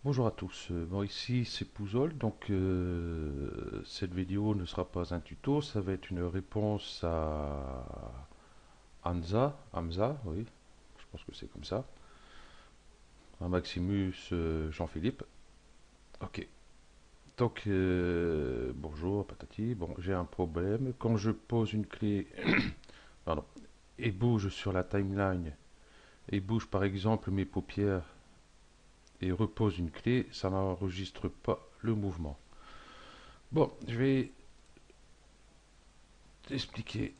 Bonjour à tous, bon ici c'est Pouzol, donc cette vidéo ne sera pas un tuto, ça va être une réponse à Hamza, oui, je pense que c'est comme ça, à Maximus Jean-Philippe. Ok, donc bonjour patati, bon j'ai un problème, quand je pose une clé, pardon, et bouge sur la timeline, et bouge par exemple mes paupières, et repose une clé, ça n'enregistre pas le mouvement. Bon, je vais t'expliquer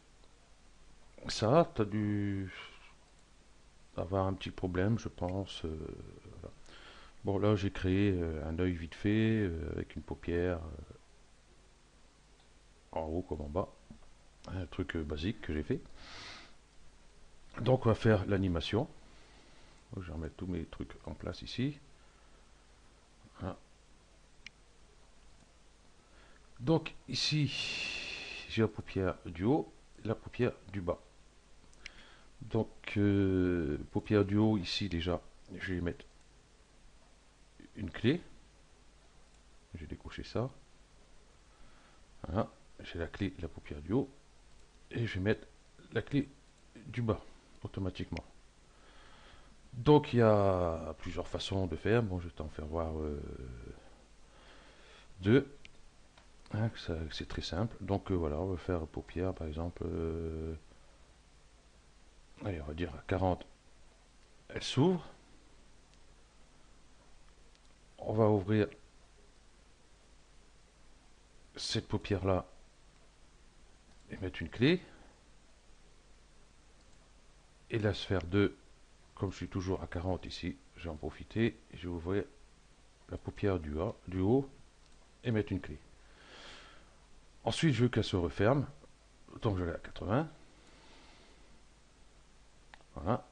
ça, tu as dû avoir un petit problème, je pense. Voilà. Bon, là, j'ai créé un œil vite fait, avec une paupière en haut comme en bas. Un truc basique que j'ai fait. Donc, on va faire l'animation. Je vais remettre tous mes trucs en place ici. Voilà. Donc, ici, j'ai la paupière du haut, la paupière du bas. Donc, paupière du haut, ici, déjà, je vais mettre une clé. J'ai décoché ça. Voilà. J'ai la clé, la paupière du haut. Et je vais mettre la clé du bas automatiquement. Donc il y a plusieurs façons de faire. Bon, je vais t'en faire voir deux. Hein, c'est très simple. Donc voilà, on va faire paupière par exemple. Allez, on va dire à 40. Elle s'ouvre. On va ouvrir cette paupière là et mettre une clé. Et la sphère 2, comme je suis toujours à 40 ici, je vais en profiter. Et je vais ouvrir la paupière du haut et mettre une clé. Ensuite, je veux qu'elle se referme. Donc je l'ai à 80. Voilà.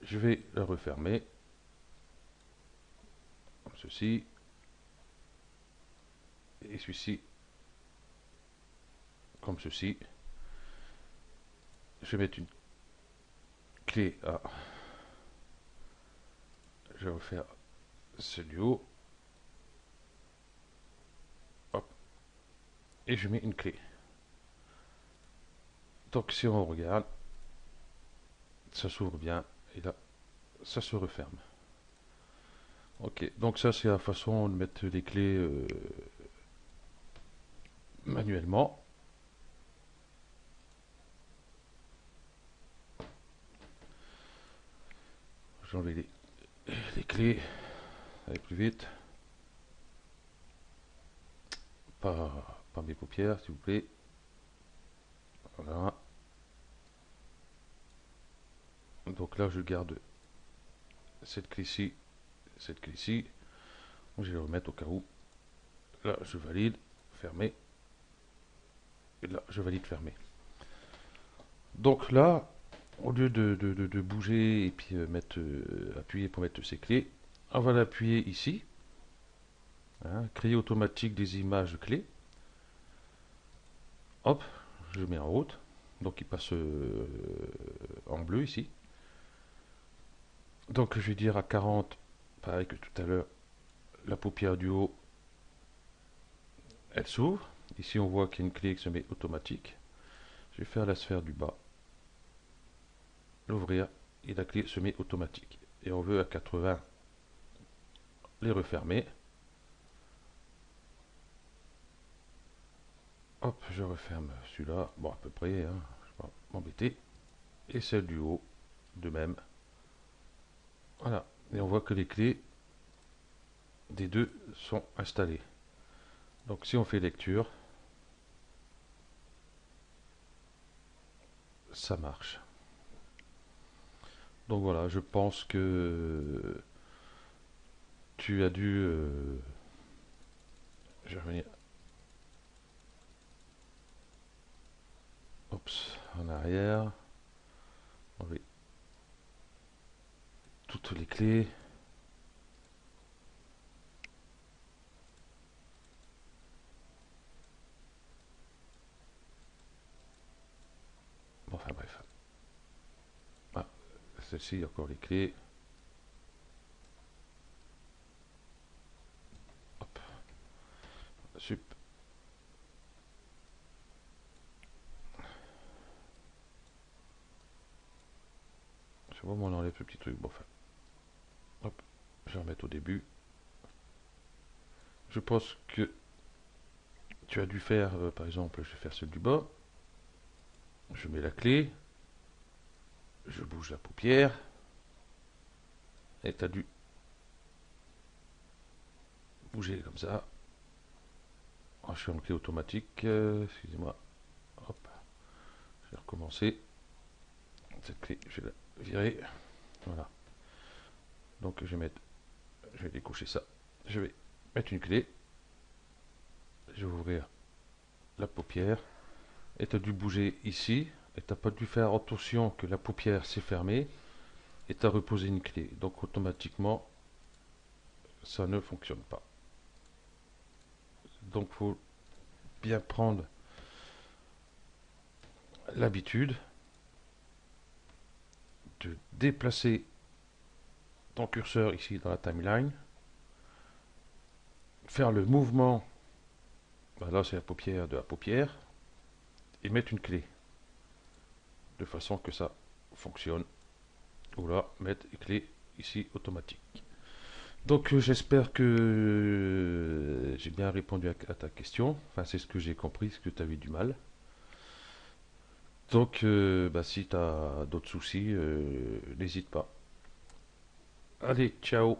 Je vais la refermer comme ceci. Et celui-ci comme ceci. Je vais mettre une clé à. Je vais refaire ce du haut. Hop. Et je mets une clé. Donc si on regarde, ça s'ouvre bien. Et là, ça se referme. Ok, donc ça c'est la façon de mettre les clés manuellement. J'ai enlevé les clés. Allez plus vite. Pas mes paupières, s'il vous plaît. Voilà. Donc là, je garde cette clé-ci, cette clé-ci. Je vais les remettre au cas où. Là, je valide, fermer. Et là, je valide, fermer. Donc là, au lieu de bouger et puis appuyer pour mettre ces clés, on va l'appuyer ici. Hein, créer automatique des images clés. Hop, je mets en haute. Donc il passe en bleu ici. Donc je vais dire à 40, pareil que tout à l'heure, la paupière du haut, elle s'ouvre. Ici on voit qu'il y a une clé qui se met automatique. Je vais faire la sphère du bas, l'ouvrir et la clé se met automatique. Et on veut à 80 les refermer. Hop, je referme celui-là. Bon, à peu près, hein, je ne vais pas m'embêter. Et celle du haut, de même. Voilà. Et on voit que les clés des deux sont installées. Donc si on fait lecture, ça marche. Donc voilà, je pense que tu as dû... je vais revenir. Oups, en arrière. Enlever toutes les clés. Bon, enfin bref. Ah, celle-ci, encore les clés. Sup. Je vois, on enlève ce petit truc. Bon, enfin, hop, je vais remettre au début. Je pense que tu as dû faire, par exemple, je vais faire celle du bas. Je mets la clé. Je bouge la paupière. Et tu as dû bouger comme ça. Oh, je suis en clé automatique. Excusez-moi. Hop. Je vais recommencer. Cette clé, je vais la virer. Voilà. Donc je vais décocher ça. Je vais mettre une clé. Je vais ouvrir la paupière. Et tu as dû bouger ici. Et tu n'as pas dû faire attention que la paupière s'est fermée. Et tu as reposé une clé. Donc automatiquement, ça ne fonctionne pas. Donc il faut bien prendre l'habitude de déplacer ton curseur ici dans la timeline, faire le mouvement, ben là c'est la paupière de la paupière, et mettre une clé, de façon que ça fonctionne. Ou là, mettre une clé ici automatique. Donc j'espère que j'ai bien répondu à ta question. Enfin, c'est ce que j'ai compris, ce que tu avais du mal. Donc bah, si tu as d'autres soucis, n'hésite pas. Allez, ciao.